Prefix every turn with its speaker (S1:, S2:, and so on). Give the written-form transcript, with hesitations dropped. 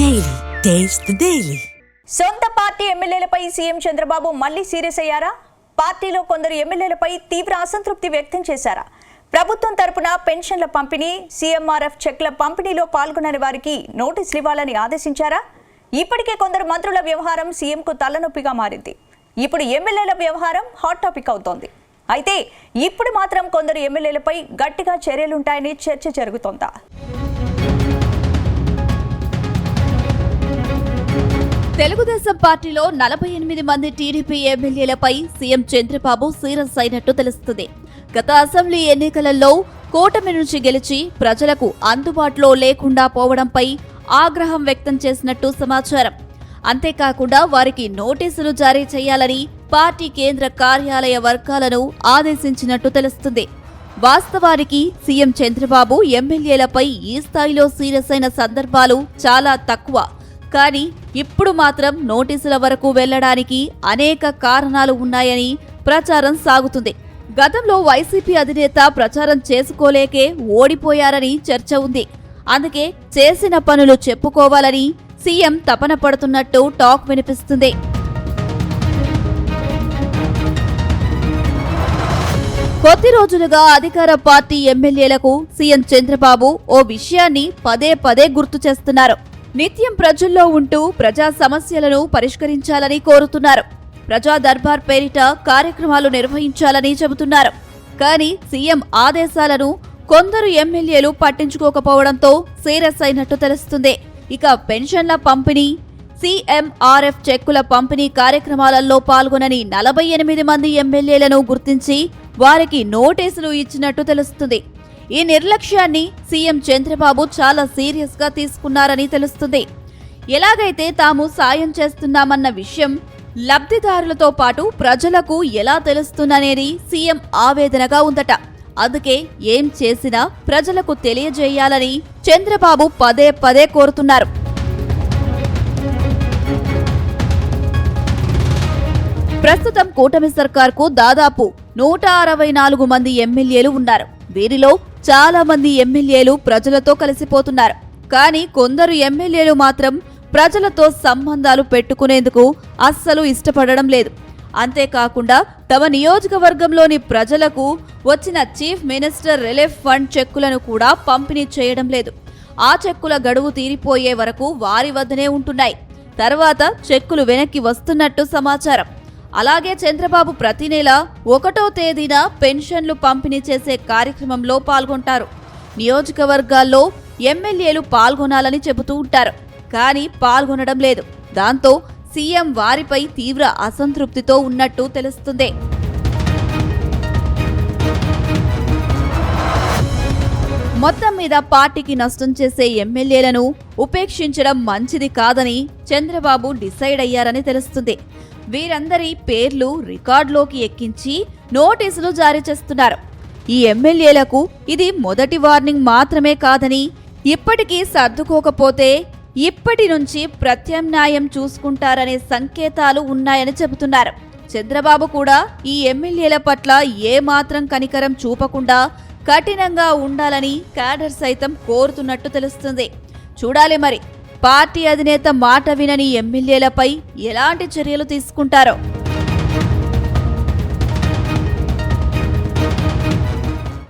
S1: Daily taste the daily.
S2: సొంత party ఎమ్మెల్యేలపై CM Chandrababu మళ్లీ serious అయ్యారా? పార్టీలో కొందరు ఎమ్మెల్యేలపై తీవ్ర అసంతృప్తి వ్యక్తం చేశారా? ప్రభుత్వం తరపున పెన్షన్ల పంపిణీ, సీఎంఆర్ఎఫ్ చెక్ల పంపిణీలో పాల్గొనని వారికి నోటీసులు ఇవ్వాలని ఆదేశించారా? ఇప్పటికే కొందరు మంత్రుల వ్యవహారం సీఎంకు తలనొప్పిగా మారింది. ఇప్పుడు ఎమ్మెల్యేల వ్యవహారం హాట్ టాపిక్ అవుతోంది. అయితే ఇప్పుడు మాత్రం కొందరు ఎమ్మెల్యేలపై గట్టిగా చర్యలుంటాయని చర్చ జరుగుతోందా?
S3: తెలుగుదేశం పార్టీలో 48 మంది టీడీపీ ఎమ్మెల్యేలపై సీఎం చంద్రబాబు సీరియస్ అయినట్టు తెలుస్తుంది. గత అసెంబ్లీ ఎన్నికలలో కూటమి నుంచి గెలిచి ప్రజలకు అందుబాటులో లేకుండా పోవడంపై ఆగ్రహం వ్యక్తం చేసినట్టు సమాచారం. అంతేకాకుండా వారికి నోటీసులు జారీ చేయాలని పార్టీ కేంద్ర కార్యాలయ వర్గాలను ఆదేశించినట్టు తెలుస్తుంది. వాస్తవానికి సీఎం చంద్రబాబు ఎమ్మెల్యేలపై ఈ స్థాయిలో సీరియస్ అయిన సందర్భాలు చాలా తక్కువ. కానీ ఇప్పుడు మాత్రం నోటీసుల వరకు వెళ్లడానికి అనేక కారణాలు ఉన్నాయని ప్రచారం సాగుతుంది. గతంలో వైసీపీ అధినేత ప్రచారం చేసుకోలేకే ఓడిపోయారని చర్చ ఉంది. అందుకే చేసిన పనులు చెప్పుకోవాలని సీఎం తపన పడుతున్నట్టు టాక్ వినిపిస్తుంది. కొద్ది రోజులుగా అధికార పార్టీ ఎమ్మెల్యేలకు సీఎం చంద్రబాబు ఓ విషయాన్ని పదే పదే గుర్తు చేస్తున్నారు. నిత్యం ప్రజల్లో ఉంటూ ప్రజా సమస్యలను పరిష్కరించాలని కోరుతున్నారు. ప్రజా దర్బార్ పేరిట కార్యక్రమాలు నిర్వహించాలని చెబుతున్నారు. కానీ సీఎం ఆదేశాలను కొందరు ఎమ్మెల్యేలు పట్టించుకోకపోవడంతో సీరియస్ అయినట్టు తెలుస్తుంది. ఇక పెన్షన్ల పంపిణీ, సీఎంఆర్ఎఫ్ చెక్కుల పంపిణీ కార్యక్రమాలలో పాల్గొనని 48 మంది ఎమ్మెల్యేలను గుర్తించి వారికి నోటీసులు ఇచ్చినట్టు తెలుస్తుంది. ఈ నిర్లక్ష్యాన్ని సీఎం చంద్రబాబు చాలా సీరియస్ గా తీసుకున్నారని తెలుస్తుంది. ఎలాగైతే తాము సాయం చేస్తున్నామన్న విషయం లబ్ధిదారులతో పాటు ప్రజలకు ఎలా తెలుస్తుందనేది సీఎం ఆవేదనగా ఉందట. అందుకే ఏం చేసినా ప్రజలకు తెలియజేయాలని చంద్రబాబు పదే పదే కోరుతున్నారు. ప్రస్తుతం కూటమి సర్కార్కు దాదాపు 164 మంది ఎమ్మెల్యేలు ఉన్నారు. వీరిలో చాలా మంది ఎమ్మెల్యేలు ప్రజలతో కలిసిపోతున్నారు. కానీ కొందరు ఎమ్మెల్యేలు మాత్రం ప్రజలతో సంబంధాలు పెట్టుకునేందుకు అస్సలు ఇష్టపడడం లేదు. అంతేకాకుండా తమ నియోజకవర్గంలోని ప్రజలకు వచ్చిన చీఫ్ మినిస్టర్ రిలీఫ్ ఫండ్ చెక్కులను కూడా పంపిణీ చేయడం లేదు. ఆ చెక్కుల గడువు తీరిపోయే వరకు వారి వద్దనే ఉంటున్నాయి. తర్వాత చెక్కులు వెనక్కి వస్తున్నట్టు సమాచారం. అలాగే చంద్రబాబు ప్రతి నెల 1వ తేదీన పెన్షన్లు పంపిణీ చేసే కార్యక్రమంలో పాల్గొంటారు. నియోజకవర్గాల్లో ఎమ్మెల్యేలు పాల్గొనాలని చెబుతూ ఉంటారు, కానీ పాల్గొనడం లేదు. దాంతో సీఎం వారిపై తీవ్ర అసంతృప్తితో ఉన్నట్టు తెలుస్తుంది. మొత్తం మీద పార్టీకి నష్టం చేసే ఎమ్మెల్యేలను ఉపేక్షించడం మంచిది కాదని చంద్రబాబు డిసైడ్ అయ్యారని తెలుస్తుంది. వీరందరి పేర్లు రికార్డులోకి ఎక్కించి నోటీసులు జారీ చేస్తున్నారు. ఈ ఎమ్మెల్యేలకు ఇది మొదటి వార్నింగ్ మాత్రమే కాదని, ఇప్పటికీ సర్దుకోకపోతే ఇప్పటి నుంచి ప్రత్యామ్నాయం చూసుకుంటారనే సంకేతాలు ఉన్నాయని చెబుతున్నారు. చంద్రబాబు కూడా ఈ ఎమ్మెల్యేల పట్ల ఏ మాత్రం కనికరం చూపకుండా కఠినంగా ఉండాలని క్యాడర్ సైతం కోరుతున్నట్టు తెలుస్తుంది. చూడాలి మరి పార్టీ అధినేత మాట వినని ఎమ్మెల్యేలపై ఎలాంటి చర్యలు తీసుకుంటారో.